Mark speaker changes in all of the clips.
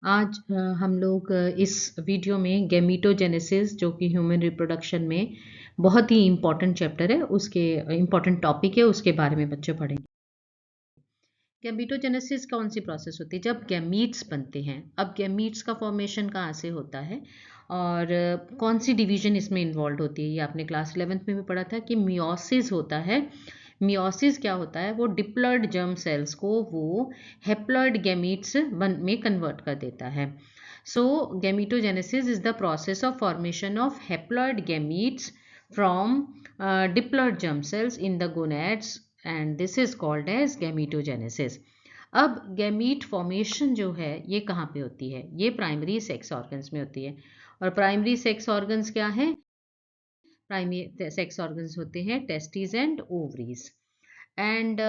Speaker 1: आज हम लोग इस वीडियो में गैमीटोजेनेसिस जो कि ह्यूमन रिप्रोडक्शन में बहुत ही इम्पोर्टेंट चैप्टर है, उसके इम्पोर्टेंट टॉपिक है, उसके बारे में बच्चे पढ़ेंगे। गैमीटोजेनेसिस कौन सी प्रोसेस होती है? जब गैमीट्स बनते हैं। अब गैमीट्स का फॉर्मेशन कहाँ से होता है और कौन सी डिवीजन इसमें इन्वॉल्व होती है? ये आपने क्लास 11th में भी पढ़ा था कि मियोसिस होता है। मियोसिस क्या होता है? वो डिप्लॉयड जर्म सेल्स को वो हेप्लॉयड गैमीट्स में कन्वर्ट कर देता है। So gametogenesis is the process of formation of haploid gametes from diploid germ cells in the gonads and this is called as gametogenesis. अब गैमीट फॉर्मेशन जो है ये कहाँ पे होती है? ये प्राइमरी सेक्स ऑर्गन्स में होती है। और प्राइमरी सेक्स ऑर्गन्स क्या है? प्राइमरी सेक्स ऑर्गन्स होते हैं टेस्टिस एंड ओवरीज। एंड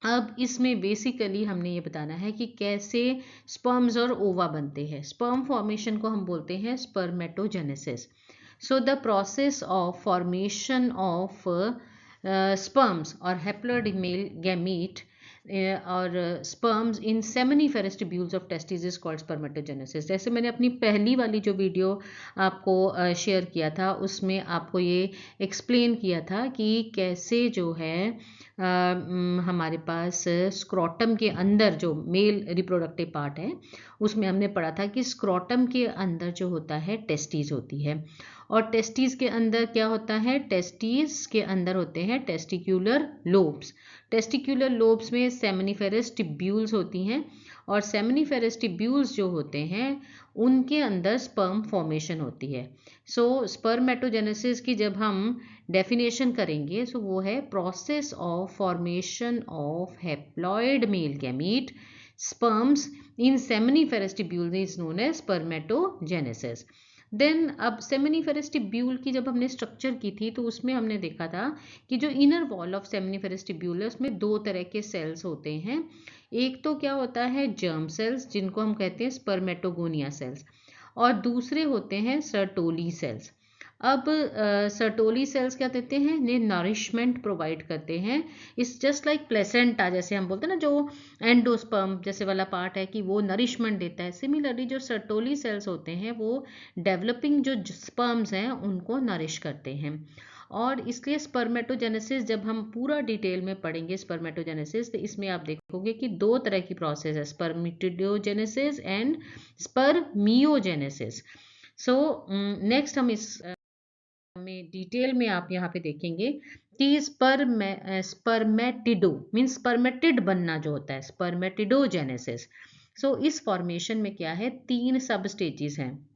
Speaker 1: अब इसमें बेसिकली हमने ये बताना है कि कैसे स्पर्म्स और ओवा बनते हैं। स्पर्म फॉर्मेशन को हम बोलते हैं spermatogenesis. So the process of formation of sperms or haploid male gamete or sperms in seminiferous tubules of testes is called spermatogenesis. जैसे मैंने अपनी पहली वाली जो वीडियो आपको शेयर किया था उसमें आपको ये एक्सप्लेन किया था कि कैसे जो है हमारे पास स्क्रोटम के अंदर जो मेल रिप्रोडक्टिव पार्ट है उसमें हमने पढ़ा था कि स्क्रोटम के अंदर जो होता है टेस्टीज होती है। और टेस्टीज के अंदर क्या होता है? टेस्टीज के अंदर होते हैं टेस्टिक्यूलर लोब्स। टेस्टिक्यूलर लोब्स में सेमिनिफेरस टिब्यूल्स होती हैं और सेमिनिफेरस टिब्यूल्स जो होते हैं उनके अंदर स्पर्म फॉर्मेशन होती है। सो स्पर्मेटोजेनेसिस की जब हम डेफिनेशन करेंगे सो वो है process of formation of haploid male gamete sperms in seminiferous tubule is known as spermatogenesis. Then अब सेमिनिफेरस टिब्यूल की जब हमने स्ट्रक्चर की थी तो उसमें हमने देखा था कि जो inner wall of seminiferous tubule है उसमें दो तरह के सेल्स होते हैं। एक तो क्या होता है जर्म सेल्स जिनको हम कहते हैं स्पर्मेटोगोनिया सेल्स और दूसरे होते हैं सर्टोली सेल्स। अब सर्टोली सेल्स क्या देते हैं? ने नरिशमेंट प्रोवाइड करते हैं। इट्स जस्ट लाइक प्लेसेंटा, जैसे हम बोलते हैं ना जो एंडोस्पर्म जैसे वाला पार्ट है कि वो नरिशमेंट देता है। सिमिलरली जो सर्टोली सेल्स होते हैं वो डेवलपिंग जो स्पर्म्स हैं उनको नरिश करते हैं। और इसलिए स्पर्मेटोजेनेसिस जब हम पूरा डिटेल में पढ़ेंगे स्पर्मेटोजेनेसिस तो इसमें आप देखोगे कि दो तरह की प्रोसेस है, spermatogenesis and spermiogenesis. So next हम इस में डिटेल में आप यहाँ पे देखेंगे कि स्पर्मेटिडो मीन्स स्पर्मेटिड बनना जो होता है स्पर्मेटिडोजेनेसिस। सो इस फॉर्मेशन में क्या है? 3 सब स्टेजेस हैं।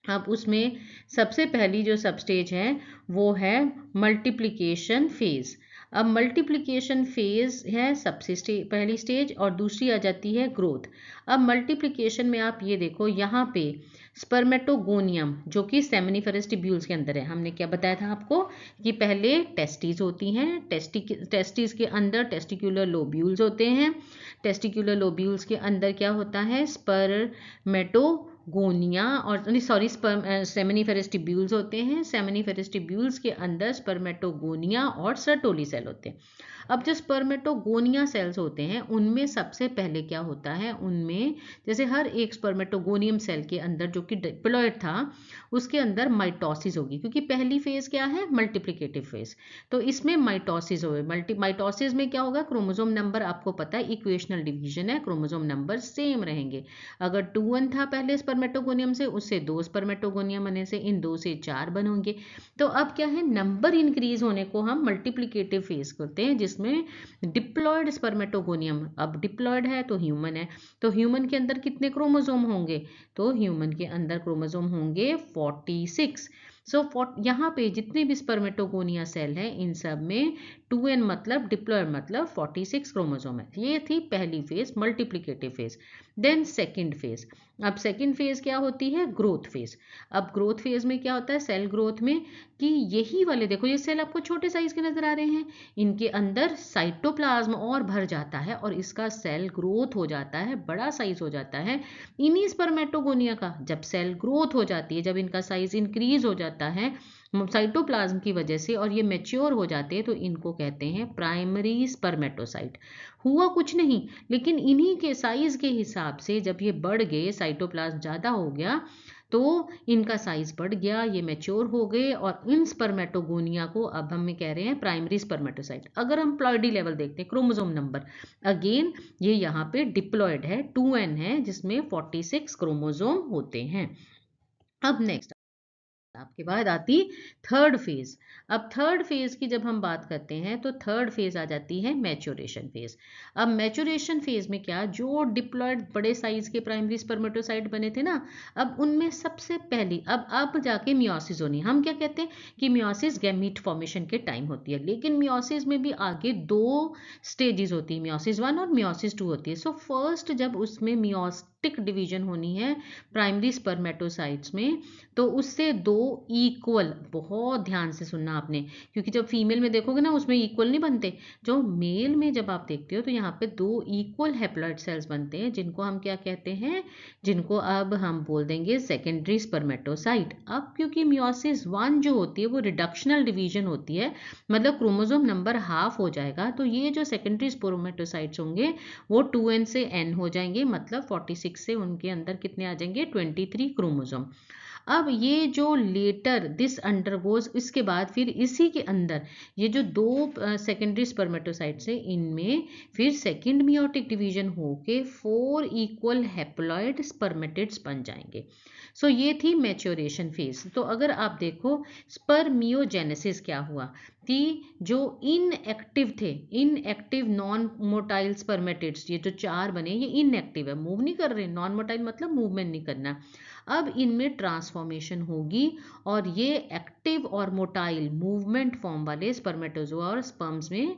Speaker 1: अब उसमें सबसे पहली जो सब स्टेज है वो है मल्टीप्लिकेशन फेज। अब मल्टीप्लिकेशन फेज है सबसे पहली स्टेज और दूसरी आ जाती है ग्रोथ। अब मल्टीप्लिकेशन में आप ये देखो यहाँ पे स्पर्मेटोगोनियम जो कि सेमिनिफेरस टिब्यूल्स के अंदर है। हमने क्या बताया था आपको कि पहले टेस्टीज होती हैं, टेस्टीज के अंदर टेस्टिक्यूलर लोब्यूल्स होते हैं। टेस्टिक्यूलर लोब्यूल्स के अंदर क्या होता है? स्पर्मेटोगोनिया और सॉरी सेमिनिफेरस टिब्यूल्स होते हैं। सेमिनिफेरस टिब्यूल्स के अंदर स्पर्मेटोगोनिया और सर्टोली सेल होते हैं। अब जो स्पर्मेटोगोनिया सेल्स होते हैं उनमें सबसे पहले क्या होता है? उनमें जैसे हर एक स्पर्मेटोगोनियम सेल के अंदर जो कि डिप्लॉयड था उसके अंदर माइटोसिस होगी, क्योंकि पहली फेज क्या है? Multiplicative phase. तो इसमें माइटोसिस होगी। माइटोसिस में क्या होगा? क्रोमोसोम नंबर आपको पता है इक्वेशनल डिवीजन है, क्रोमोसोम नंबर सेम रहेंगे। अगर 2 1 था पहले स्पर्मेटोगोनियम से, उससे 2 स्पर्मेटोगोनियम बनने से इन 2 से 4 बनोगे। तो अब क्या है? नंबर इंक्रीज होने को हम मल्टीप्लिकेटिव फेज करते हैं जिसमें डिप्लॉयड स्पर्मेटोगोनियम, अब डिप्लॉयड है तो ह्यूमन है, तो ह्यूमन के अंदर कितने क्रोमोसोम होंगे? तो ह्यूमन के अंदर क्रोमोसोम होंगे 46। सो यहाँ पे जितने भी स्पर्मेटोगोनिया सेल हैं इन सब में 2n मतलब डिप्लॉयड मतलब 46 क्रोमोसोम है। ये थी पहली phase multiplicative phase. Then second phase. अब सेकेंड फेज क्या होती है? Growth phase. अब ग्रोथ फेज में क्या होता है? सेल ग्रोथ में कि यही वाले देखो ये सेल आपको छोटे साइज के नजर आ रहे हैं, इनके अंदर साइटोप्लाज्म और भर जाता है और इसका सेल ग्रोथ हो जाता है, बड़ा साइज हो जाता है। इन्हीं स्पर्मेटोगोनिया का जब सेल ग्रोथ हो जाती है, जब इनका साइज इंक्रीज हो जाता है साइटोप्लाज्म की वजह से और ये मैच्योर हो जाते हैं तो इनको कहते हैं प्राइमरी स्पर्मेटोसाइट। हुआ कुछ नहीं, लेकिन इन्हीं के साइज के हिसाब से जब ये बढ़ गए, साइटोप्लाज्म ज़्यादा हो गया तो इनका साइज बढ़ गया, ये मैच्योर हो गए और इन स्पर्मेटोगोनिया को अब हम कह रहे हैं प्राइमरी स्पर्मेटोसाइट। अगर हम प्लॉइडी लेवल देखते हैं, क्रोमोसोम नंबर, अगेन ये यहाँ पे डिप्लॉयड है, 2n है, जिसमें 46 क्रोमोसोम होते हैं। अब नेक्स्ट आपके बाद आती थर्ड फेज। अब थर्ड फेज की जब हम बात करते हैं तो थर्ड फेज आ जाती है मैच्योरेशन फेज। अब मैच्योरेशन फेज में क्या, जो डिप्लॉयड बड़े साइज के प्राइमरी स्पर्मेटोसाइट बने थे ना, अब उनमें सबसे पहली अब जाके मियोसिस होनी। हम क्या कहते हैं कि मियोसिस गैमीट फॉर्मेशन के टाइम होती है, लेकिन मियोसिस में भी आगे दो स्टेजेस होती है, मियोसिस 1 और मियोसिस 2 होती है। सो फर्स्ट जब उसमें मियोटिक डिवीजन होनी है प्राइमरी स्पर्मेटोसाइट्स में, तो उससे दो इक्वल, बहुत ध्यान से सुनना आपने, क्योंकि जब फीमेल में देखोगे ना उसमें इक्वल नहीं बनते, जो मेल में जब आप देखते हो तो यहाँ पे दो इक्वल हैप्लॉइड सेल्स बनते हैं, जिनको हम क्या कहते हैं, जिनको अब हम बोल देंगे सेकेंडरी स्पर्मेटोसाइट। अब क्योंकि मियोसिस 1 जो होती है वो रिडक्शनल डिवीजन होती है, मतलब क्रोमोसोम नंबर हाफ हो जाएगा, तो ये जो सेकेंडरी स्पर्मेटोसाइट्स होंगे वो 2n से n हो जाएंगे, मतलब 46 से उनके अंदर कितने आ जाएंगे, 23 क्रोमोसोम। अब ये जो लेटर दिस अंडरगोज, इसके बाद फिर इसी के अंदर ये जो दो सेकेंडरी स्पर्मेटोसाइट्स है, इनमें फिर सेकेंड मियोटिक डिवीजन होके 4 इक्वल हैप्लॉइड स्पर्मेटिड्स बन जाएंगे। सो ये थी मैच्योरेशन फेज। तो अगर आप देखो स्पर्मियोजेनेसिस क्या हुआ कि जो इनएक्टिव थे, इनएक्टिव नॉन मोटाइल स्पर्मेटिड्स, ये जो 4 बने ये इनएक्टिव है, मूव नहीं कर रहे, नॉन मोटाइल मतलब मूवमेंट नहीं करना। अब इनमें ट्रांसफॉर्मेशन होगी और ये एक्टिव और मोटाइल मूवमेंट फॉर्म वाले स्पर्मेटोजोआ और स्पर्म्स में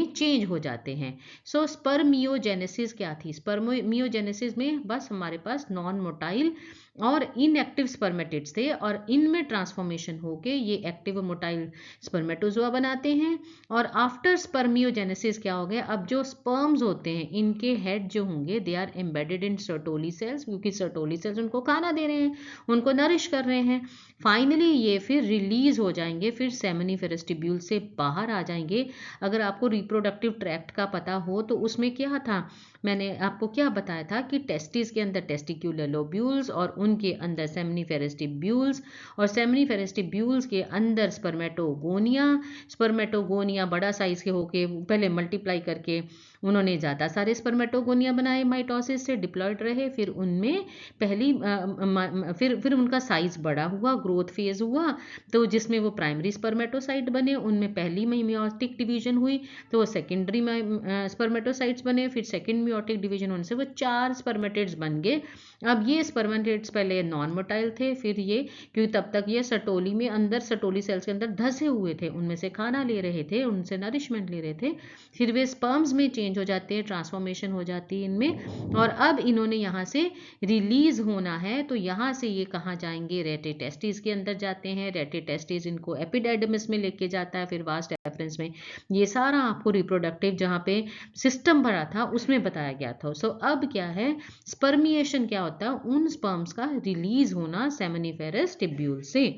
Speaker 1: चेंज हो जाते हैं। सो स्पर्मियोजेनेसिस क्या थी, स्पर्मियोजेनेसिस में बस हमारे पास नॉन मोटाइल और इनएक्टिव स्पर्मेटिड्स थे, और इनमें ट्रांसफॉर्मेशन होके ये एक्टिव और मोटाइल स्पर्मेटोजोआ बनाते हैं। और आफ्टर स्पर्मियोजेनेसिस क्या हो गया, अब जो स्पर्म्स होते हैं इनके हेड जो होंगे they are embedded in Sertoli cells, क्योंकि सर्टोली सेल्स उनको खाना दे रहे हैं, उनको नरिश कर रहे हैं। फाइनली ये फिर रिलीज हो जाएंगे, फिर सेमिनिफेरस ट्यूब्यूल से बाहर आ जाएंगे। अगर आपको रिप्रोडक्टिव ट्रैक्ट का पता हो तो उसमें क्या था, मैंने आपको क्या बताया था कि टेस्टिस के अंदर टेस्टिक्यूलर लोब्यूल्स और उनके अंदर सेमिनिफेरस ट्यूब्यूल्स, और सेमिनिफेरस ट्यूब्यूल्स के अंदर स्पर्मेटोगोनिया, स्पर्मेटोगोनिया बड़ा साइज के होके पहले मल्टीप्लाई करके उन्होंने ज़्यादा सारे स्पर्मेटोगोनिया बनाए, माइटोसिस से डिप्लॉयड रहे, फिर उनमें पहली फिर उनका साइज बड़ा हुआ, ग्रोथ फेज हुआ, तो जिसमें वो प्राइमरी स्पर्मेटोसाइट बने, उनमें पहली में मियोटिक डिवीजन हुई तो वो सेकेंडरी स्पर्मेटोसाइट्स बने, फिर सेकेंड मियोटिक डिवीजन होने से वो 4 स्पर्मेटिड्स बन गए। अब ये स्पर्मेटिड्स पहले नॉन मोटाइल थे, फिर ये क्योंकि तब तक ये सटोली में अंदर, सटोली सेल्स के अंदर धसे हुए थे, उनमें से खाना ले रहे थे, उनसे नरिशमेंट ले रहे थे, फिर वे स्पर्म्स में चेंज हो जाते हैं, ट्रांसफॉर्मेशन हो जाती है इनमें, और अब इन्होंने यहाँ से रिलीज होना है, तो यहाँ से ये कहाँ जाएंगे, रेटिटेस्टिस के अंदर जाते हैं। रेटिटेस्टिस इनको एपिडेडमिस में लेके जाता है, फिर वास्ट एफरेंस में। ये सारा आपको रिप्रोडक्टिव जहाँ पे सिस्टम भरा था उसमें बताया गया था। सो अब क्या है, स्पर्मिएशन क्या होता है, उन स्पर्म्स का रिलीज होना सेमिनिफेरस ट्यूब्यूल से।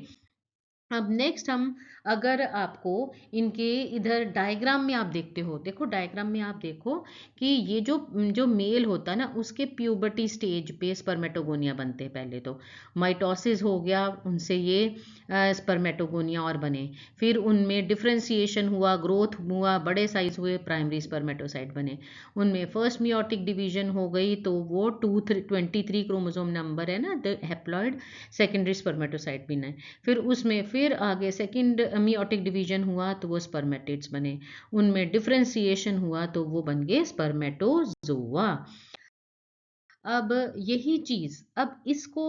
Speaker 1: अब नेक्स्ट हम, अगर आपको इनके इधर डायग्राम में आप देखते हो, देखो डायग्राम में आप देखो कि ये जो जो मेल होता है ना, उसके प्यूबर्टी स्टेज पे स्पर्मेटोगोनिया बनते हैं। पहले तो माइटोसिस हो गया, उनसे ये स्पर्मेटोगोनिया और बने, फिर उनमें डिफ्रेंसिएशन हुआ, ग्रोथ हुआ, बड़े साइज हुए, प्राइमरी स्पर्मेटोसाइट बने। उनमें फर्स्ट मियोटिक डिवीजन हो गई तो वो 23 क्रोमोसोम नंबर है ना, हैप्लॉइड सेकेंडरी स्पर्मेटोसाइट बने। फिर उसमें फिर आगे सेकंड मियोटिक डिवीजन हुआ तो वो स्पर्मेटिड्स बने, उनमें डिफ्रेंसिएशन हुआ तो वो बन गए स्पर्मेटोजोआ। अब यही चीज़, अब इसको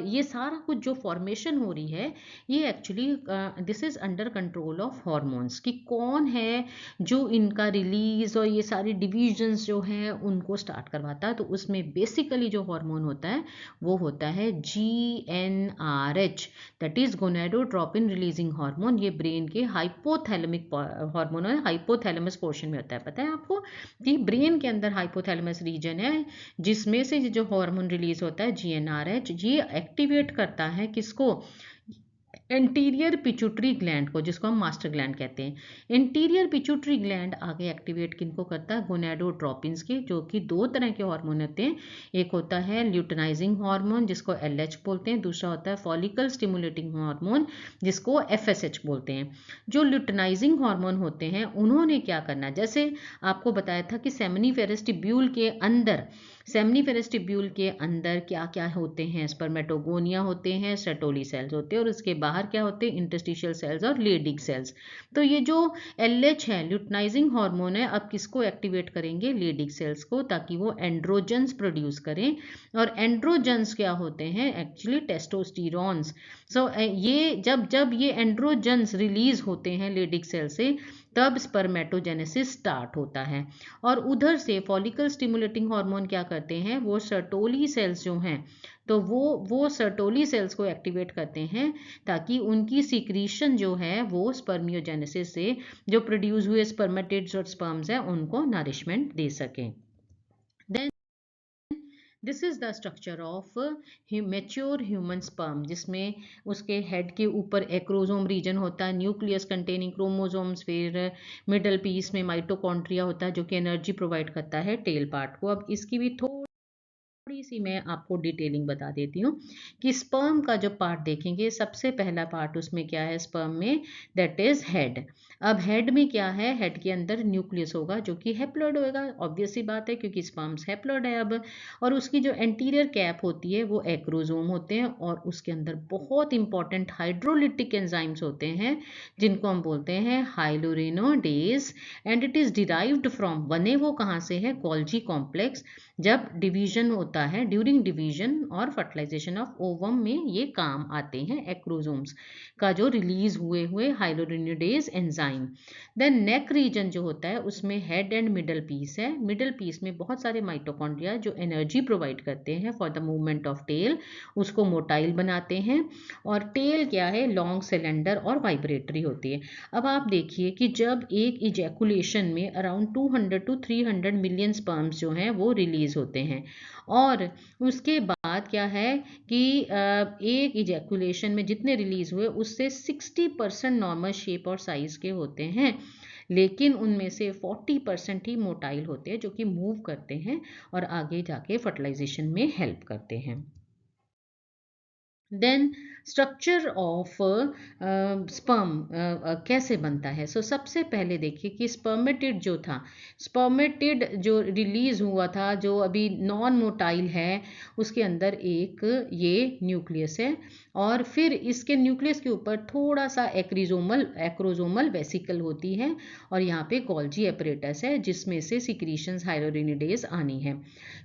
Speaker 1: ये सारा कुछ जो फॉर्मेशन हो रही है, ये actually this is under control of hormones, कि कौन है जो इनका रिलीज और ये सारी डिविजन्स जो हैं उनको स्टार्ट करवाता है। तो उसमें बेसिकली जो हार्मोन होता है वो होता है GnRH, that is gonadotropin releasing hormone. ये ब्रेन के हाइपोथैलेमिक हार्मोन है, हाइपोथैलेमस पोर्शन में होता है। पता है आपको कि ब्रेन के अंदर हाइपोथैलेमस रीजन है, जिसमें से जो हार्मोन रिलीज होता है GnRH, ये एक्टिवेट करता है किसको, इंटीरियर पिट्यूटरी ग्लैंड को, जिसको हम मास्टर ग्लैंड कहते हैं। इंटीरियर पिट्यूटरी ग्लैंड आगे एक्टिवेट किनको करता है? गोनाडोट्रोपिन्स के, जो कि दो तरह के हार्मोन होते हैं। एक होता है ल्यूटिनाइजिंग हार्मोन जिसको LH बोलते हैं, दूसरा होता है फॉलिकल स्टिमुलेटिंग हार्मोन जिसको FSH बोलते हैं। जो ल्यूटिनाइजिंग हार्मोन होते हैं उन्होंने क्या करना, जैसे आपको बताया था कि सेमिनिफेरस ट्यूब्यूल के अंदर, सेमिनिफेरस ट्यूब्यूल के अंदर क्या क्या होते हैं? स्पर्मेटोगोनिया होते हैं, सर्टोली सेल्स होते हैं, और उसके बाहर क्या होते हैं? इंटरस्टिशियल सेल्स और लेडिग सेल्स। तो ये जो LH है, ल्यूटिनाइजिंग हार्मोन है, अब किसको एक्टिवेट करेंगे? लेडिग सेल्स को, ताकि वो एंड्रोजन्स प्रोड्यूस करें। और एंड्रोजन्स क्या होते हैं? एक्चुअली टेस्टोस्टेरोन्स। सो ये जब जब ये एंड्रोजन्स रिलीज होते हैं लेडिग सेल से, तब स्पर्मेटोजेनेसिस स्टार्ट होता है। और उधर से फॉलिकल स्टिमुलेटिंग हार्मोन क्या करते हैं? वो सर्टोली सेल्स जो हैं, तो वो सर्टोली सेल्स को एक्टिवेट करते हैं, ताकि उनकी सिक्रीशन जो है वो स्पर्मियोजेनेसिस से जो प्रोड्यूस हुए स्पर्मेटिड्स और स्पर्म्स हैं उनको नरिशमेंट दे सकें। Then this is the structure of mature human sperm, जिसमें उसके हेड के ऊपर एक्रोसोम रीजन होता है, न्यूक्लियस कंटेनिंग क्रोमोसोम्स, फिर मिडल पीस में माइटोकॉन्ड्रिया होता है जो कि एनर्जी प्रोवाइड करता है टेल पार्ट को। अब इसकी भी थोड़ी सी मैं आपको डिटेलिंग बता देती हूँ कि स्पर्म का जो पार्ट देखेंगे, सबसे पहला पार्ट उसमें क्या है स्पर्म में? That is head. अब हेड में क्या है? हेड के अंदर न्यूक्लियस होगा जो कि हैप्लॉइड होगा, ऑब्वियस सी बात है क्योंकि स्पर्म्स हैप्लॉइड है अब। और उसकी जो एंटीरियर कैप होती है वो एक्रोसोम होते हैं, और उसके अंदर बहुत इंपॉर्टेंट हाइड्रोलिटिक एंजाइम्स होते हैं जिनको हम बोलते हैं hyaluronidase, and it is derived from, बने वो कहाँ से है? Golgi complex. जब डिवीजन होता है, ड्यूरिंग डिवीजन और फर्टिलाइजेशन ऑफ ओवम में ये काम आते हैं एक्रोसोम्स का जो रिलीज हुए हुए hyaluronidase enzyme. Then neck region जो होता है उसमें हेड एंड मिडल पीस है। मिडल पीस में बहुत सारे माइटोकॉन्ड्रिया जो एनर्जी प्रोवाइड करते हैं for the movement of tail, उसको मोटाइल बनाते हैं। और टेल क्या है? लॉन्ग सिलेंडर और वाइब्रेटरी होती है। अब आप देखिए कि जब एक इजैकुलेशन में अराउंड 200 to 300 मिलियन स्पर्म्स जो हैं वो रिलीज होते हैं, और उसके बाद क्या है कि एक इजैकुलेशन में जितने रिलीज हुए उससे 60% नॉर्मल शेप और साइज के होते हैं, लेकिन उनमें से 40% ही मोटाइल होते हैं जो कि मूव करते हैं और आगे जाके फर्टिलाइजेशन में हेल्प करते हैं। देन स्ट्रक्चर ऑफ स्पर्म कैसे बनता है? सो सबसे पहले देखिए कि स्पर्मेटिड जो था, स्पर्मेटिड जो रिलीज हुआ था, जो अभी नॉन मोटाइल है, उसके अंदर एक ये न्यूक्लियस है, और फिर इसके न्यूक्लियस के ऊपर थोड़ा सा एक्रोजोमल वेसिकल होती है, और यहाँ पे गोल्जी एपरेटस है जिसमें से सिक्रीशंस हाइलोरिनिडेज आनी है।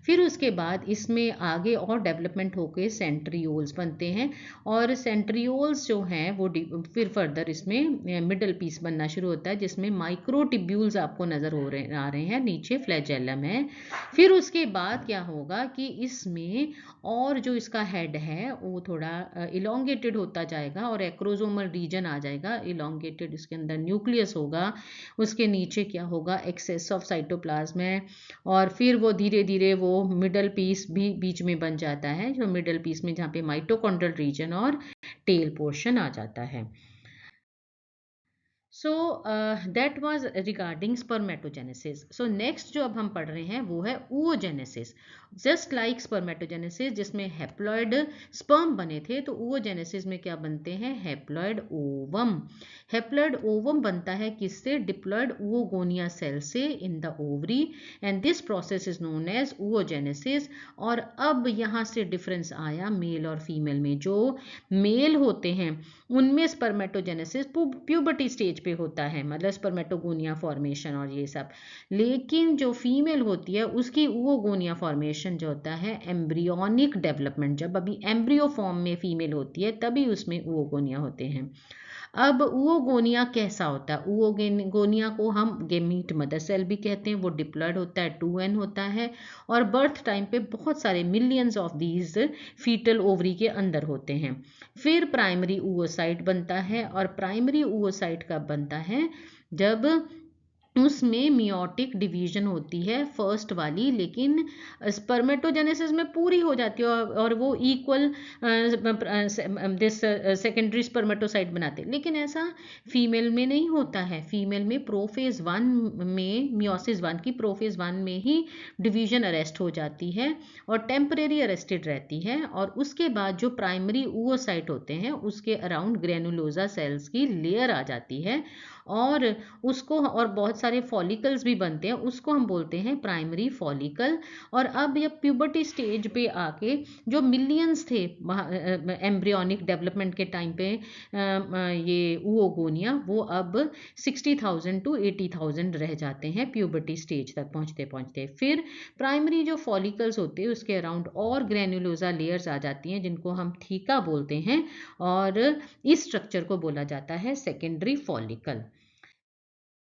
Speaker 1: फिर उसके बाद इसमें आगे और डेवलपमेंट होकर सेंट्रियोल्स बनते हैं, और सेंट्रियोल्स जो हैं वो फिर फर्दर इसमें मिडल पीस बनना शुरू होता है जिसमें माइक्रोटिब्यूल्स आपको नज़र आ रहे हैं, नीचे फ्लैजेलम है। फिर उसके बाद क्या होगा कि इसमें और जो इसका हेड है वो थोड़ा इलोंगेटेड होता जाएगा और एक्रोजोमल रीजन आ जाएगा, इलोंगेटेड, इसके अंदर न्यूक्लियस होगा, उसके नीचे क्या होगा? एक्सेस ऑफ साइटोप्लाज्म है, और फिर वो धीरे धीरे वो मिडल पीस भी बीच में बन जाता है, जो मिडल पीस में जहाँ पे माइटोकॉन्ड्रियल रीजन और टेल पोर्शन आ जाता है। So that was regarding spermatogenesis. So next जो अब हम पढ़ रहे हैं वो है oogenesis। जस्ट लाइक स्पर्मेटोजेनेसिस जिसमें हैप्लॉइड स्पर्म बने थे, तो oogenesis में क्या बनते हैं? Haploid ovum. हैप्लॉइड ओवम बनता है किससे? डिप्लॉइड oogonia सेल से in the ovary, and this process is known as oogenesis। और अब यहाँ से डिफरेंस आया मेल और फीमेल में। जो मेल होते हैं उनमें स्पर्मेटोजेनेसिस प्यूबर्टी स्टेज पे होता है, मतलब स्पर्मेटोगोनिया फॉर्मेशन और ये सब, लेकिन जो फीमेल होती है उसकी oogonia फॉर्मेशन जो होता है एम्ब्रियोनिक डेवलपमेंट, जब अभी एम्ब्रियो फॉर्म में फीमेल होती है तभी उसमें oogonia होते हैं। अब oogonia कैसा होता है? oogonia को हम गेमीट मदर सेल भी कहते हैं, वो डिप्लॉयड होता है, 2n होता है, और बर्थ टाइम पे बहुत सारे millions of these foetal ovary के अंदर होते हैं। फिर प्राइमरी oocyte बनता है, और प्राइमरी oocyte कब बनता है? जब उसमें मियोटिक डिवीजन होती है फर्स्ट वाली, लेकिन स्पर्मेटोजेनेसिस में पूरी हो जाती है और वो इक्वल दिस सेकेंडरी स्पर्मेटोसाइट बनाते हैं। लेकिन ऐसा फीमेल में नहीं होता है। फीमेल में प्रोफेज वन में, मियोसिस वन की प्रोफेज वन में ही डिवीजन अरेस्ट हो जाती है और टेम्परेरी अरेस्टेड रहती है, और उसके बाद जो प्राइमरी oocyte होते हैं उसके अराउंड ग्रेनुलोजा सेल्स की लेयर आ जाती है, और उसको, और बहुत सारे फॉलिकल्स भी बनते हैं, उसको हम बोलते हैं प्राइमरी फॉलिकल। और अब ये प्यूबर्टी स्टेज पे आके जो मिलियंस थे एम्ब्रियोनिक डेवलपमेंट के टाइम पे ये oogonia, वो अब 60,000 to 80,000 रह जाते हैं प्यूबर्टी स्टेज तक पहुंचते पहुंचते। फिर प्राइमरी जो फॉलिकल्स होते हैं उसके अराउंड और ग्रेनुलोजा लेयर्स आ जाती हैं जिनको हम थीका बोलते हैं, और इस स्ट्रक्चर को बोला जाता है secondary follicle.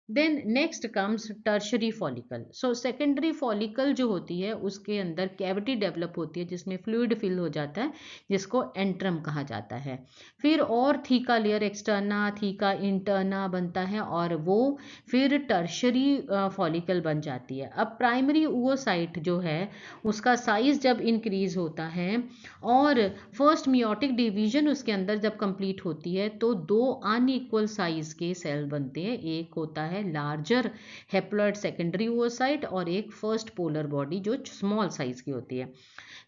Speaker 1: Then next comes tertiary follicle. So secondary follicle जो होती है उसके अंदर कैविटी डेवलप होती है जिसमें फ्लूइड फिल हो जाता है, जिसको एंट्रम कहा जाता है। फिर और theca layer externa, theca interna बनता है, और वो फिर टर्शरी फॉलिकल बन जाती है। अब प्राइमरी oocyte जो है उसका साइज जब इंक्रीज होता है और फर्स्ट मियोटिक डिवीजन उसके अंदर जब कंप्लीट होती है, तो दो अनइक्वल साइज के सेल बनते हैं। एक होता है लार्जर हेप्लॉइड सेकेंडरी oocyte और एक फर्स्ट पोलर बॉडी जो स्मॉल साइज की होती है।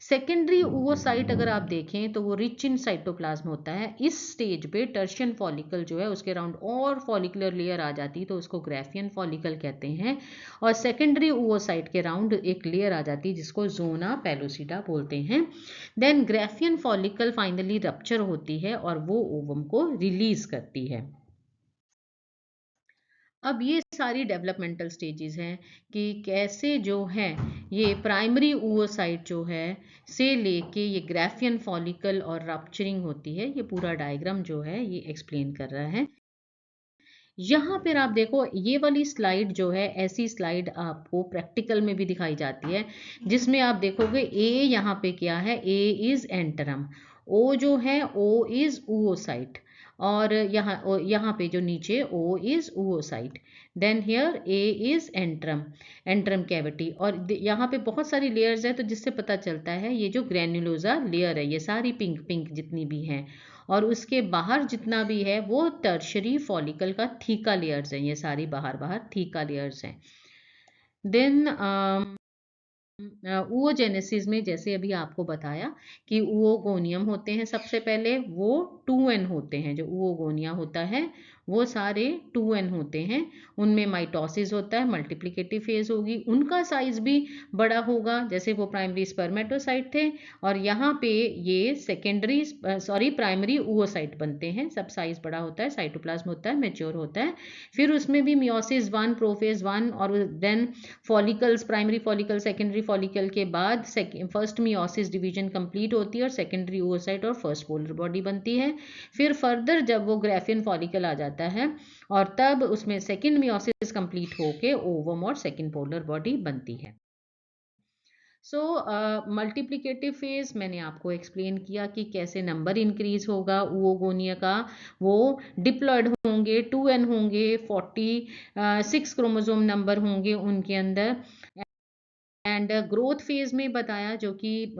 Speaker 1: सेकेंडरी oocyte अगर आप देखें तो वो रिच इन साइटोप्लाज्म होता है। इस स्टेज पे टर्शियन फॉलिकल जो है उसके अराउंड और फॉलिकुलर लेयर आ जाती है, तो उसको ग्राफियन फॉलिकल कहते हैं। और सेकेंडरी oocyte के अराउंड एक लेयर आ जाती है जिसको जोना पेलोसिडा बोलते हैं। Then Graafian follicle finally rupture होती है और वो ओवम को रिलीज करती है। अब ये सारी डेवलपमेंटल स्टेजेस हैं कि कैसे जो है ये प्राइमरी oocyte जो है से लेके ये ग्राफियन फॉलिकल और रप्चरिंग होती है। ये पूरा डायग्राम जो है ये एक्सप्लेन कर रहा है। यहाँ पर आप देखो, ये वाली स्लाइड जो है, ऐसी स्लाइड आपको प्रैक्टिकल में भी दिखाई जाती है, जिसमें आप देखोगे ए यहाँ पे क्या है, ए इज एंटरम, ओ जो है ओ इज oocyte, और यहाँ पे जो नीचे O is oocyte, then here A is antrum, antrum cavity, और यहाँ पे बहुत सारी लेयर्स है, तो जिससे पता चलता है ये जो ग्रेन्युलोजा लेयर है ये सारी पिंक पिंक जितनी भी हैं, और उसके बाहर जितना भी है वो टर्शरी फॉलिकल का थीका लेयर्स हैं। ये सारी बाहर बाहर थीका लेयर्स हैं। देन oogenesis में जैसे अभी आपको बताया कि oogoनियम होते हैं, सबसे पहले वो 2n होते हैं। जो oogonia होता है वो सारे 2n होते हैं। उनमें माइटोसिस होता है, मल्टीप्लिकेटिव फेज होगी, उनका साइज भी बड़ा होगा जैसे वो प्राइमरी स्पर्मेटोसाइट थे, और यहाँ पे ये सेकेंडरी प्राइमरी oocyte बनते हैं। सब साइज बड़ा होता है, साइटोप्लाज्म होता है, मेच्योर होता है। फिर उसमें भी मियोसिस वन, प्रोफेज वन, और then follicles, primary follicle, secondary follicle के बाद फर्स्ट मियोसिस डिवीजन कंप्लीट होती है और सेकेंडरी oocyte और फर्स्ट पोलर बॉडी बनती है। फिर फर्दर जब वो ग्राफियन फॉलिकल आ जाता है और तब उसमें सेकेंड मियोसिस कंप्लीट होके ओवम और सेकेंड पोलर बॉडी बनती है। सो मल्टीप्लिकेटिव फेज मैंने आपको एक्सप्लेन किया कि कैसे नंबर इंक्रीज होगा oogonia का। वो डिप्लॉयड होंगे, 2n होंगे, 46 क्रोमोसोम नंबर होंगे उनके अंदर। एंड ग्रोथ फेज में बताया, जो कि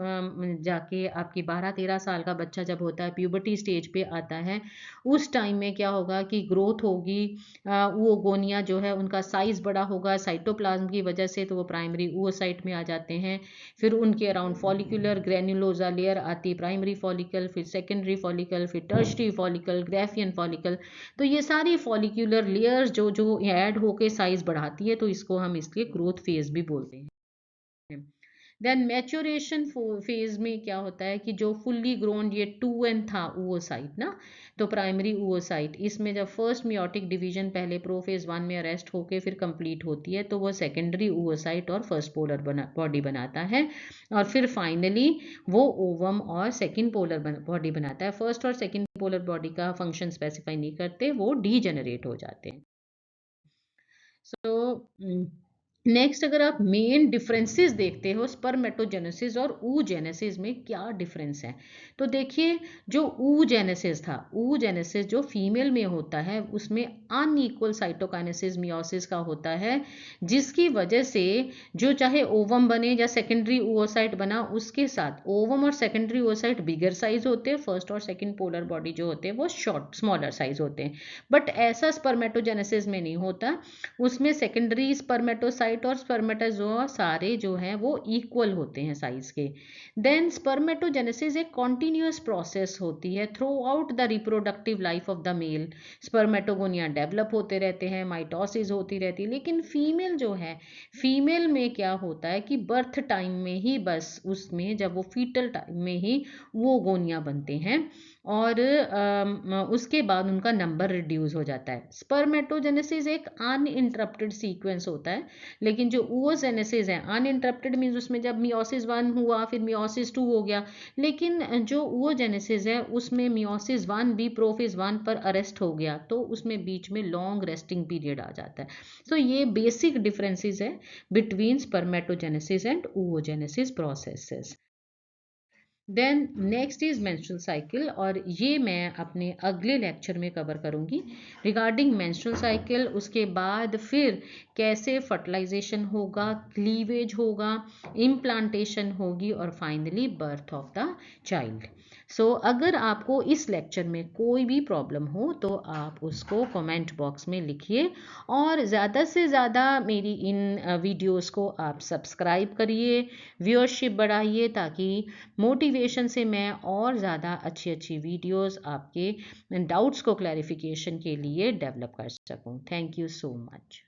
Speaker 1: जाके आपकी 12-13 साल का बच्चा जब होता है, प्यूबर्टी स्टेज पे आता है, उस टाइम में क्या होगा कि ग्रोथ होगी। वो गोनिया जो है उनका साइज बड़ा होगा साइटोप्लाज्म की वजह से, तो वो प्राइमरी oocyte में आ जाते हैं। फिर उनके अराउंड फॉलिकुलर ग्रेन्युलोजा लेयर आती है, प्राइमरी फॉलिकल, फिर सेकेंडरी फॉलिकल, फिर टर्शरी फॉलिकल, ग्राफियन फॉलिकल। तो ये सारी फॉलिकुलर लेयर्स जो जो ऐड होके साइज बढ़ाती है, तो इसको हम इसलिए ग्रोथ फेज भी बोलते हैं। देन मैच्योरेशन फेज में क्या होता है कि जो फुल्ली ग्रोन ये 2n था oocyte ना, तो प्राइमरी oocyte, इसमें जब फर्स्ट मियोटिक डिवीजन पहले प्रोफेज वन में अरेस्ट होके फिर कंप्लीट होती है, तो वो सेकेंडरी oocyte और फर्स्ट पोलर बॉडी बनाता है, और फिर फाइनली वो ओवम और सेकेंड पोलर बॉडी बनाता है। फर्स्ट और सेकेंड पोलर बॉडी का फंक्शन स्पेसिफाई नहीं करते, वो डीजेनरेट हो जाते हैं। सो नेक्स्ट, अगर आप मेन डिफरेंसेस देखते हो स्पर्मेटोजेनेसिस और oogenesis में क्या डिफरेंस है, तो देखिए जो oogenesis था, oogenesis जो फीमेल में होता है उसमें अनइक्वल साइटोकाइनेसिस मियोसिस का होता है, जिसकी वजह से जो चाहे ओवम बने या सेकेंडरी oocyte बना, उसके साथ ओवम और सेकेंडरी oocyte बिगर साइज होते हैं, फर्स्ट और सेकेंड पोलर बॉडी जो होते हैं वो शॉर्ट स्मॉलर साइज होते हैं। बट ऐसा स्पर्मेटोजेनेसिस में नहीं होता, उसमें सेकेंडरी स्पर्मेटोसाइट और स्पर्मेटोजोआ सारे जो हैं वो इक्वल होते हैं साइज के। देन स्पर्मेटोजेनेसिस एक कॉन्टिन्यूस प्रोसेस होती है throughout the reproductive life of the male. Spermatogonia develop होते रहते हैं, माइटोसिस होती रहती है, लेकिन फीमेल जो है, फीमेल में क्या होता है कि बर्थ टाइम में ही, बस उसमें जब वो फीटल टाइम में ही वो गोनिया बनते हैं, और उसके बाद उनका नंबर रिड्यूस हो जाता है। स्पर्मेटोजेनेसिस एक अनइंटरप्टेड सीक्वेंस होता है, लेकिन जो oogenesis है, अनइंटरप्टेड मीन्स उसमें जब मियोसिस 1 हुआ फिर मियोसिस 2 हो गया, लेकिन जो oogenesis है उसमें मियोसिस 1 भी प्रोफेज 1 पर अरेस्ट हो गया, तो उसमें बीच में लॉन्ग रेस्टिंग पीरियड आ जाता है। सो ये बेसिक डिफरेंसेस है between spermatogenesis and oogenesis processes. Then next is menstrual cycle, और ये मैं अपने अगले लेक्चर में कवर करूँगी रिगार्डिंग मेंस्ट्रुअल साइकिल। उसके बाद फिर कैसे फर्टिलाइजेशन होगा, क्लीवेज होगा, इम्प्लांटेशन होगी, और finally birth of the child. So अगर आपको इस लेक्चर में कोई भी प्रॉब्लम हो तो आप उसको कमेंट बॉक्स में लिखिए, और ज़्यादा से ज़्यादा मेरी इन वीडियोस को आप सब्सक्राइब करिए, व्यूअरशिप बढ़ाइए, ताकि मोटिवेशन से मैं और ज़्यादा अच्छी अच्छी वीडियोस आपके डाउट्स को क्लैरिफिकेशन के लिए डेवलप कर सकूं। Thank you so much.